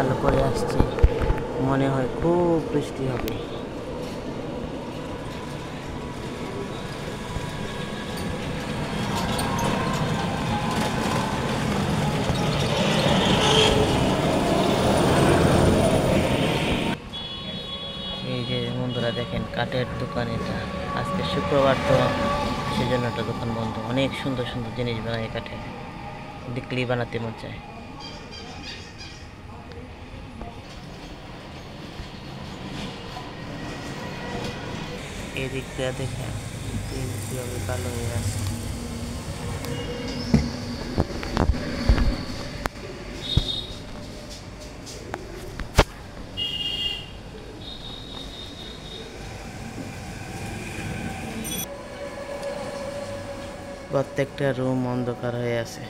কাল পরে আসছে, মনে হয় খুব বৃষ্টি হবে। এই যে বন্ধুরা দেখেন কাঠের দোকান এটা, আজকে শুক্রবার তো সেজন্য একটা দোকান বন্ধ। অনেক সুন্দর সুন্দর জিনিস বানায় কাঠের, দেখলেই বানাতে মন চায়। এদিক দিয়ে দেখেন তিল কিভাবে কালো হয়ে আছে। প্রত্যেকটা রুম অন্ধকার হয়ে আছে।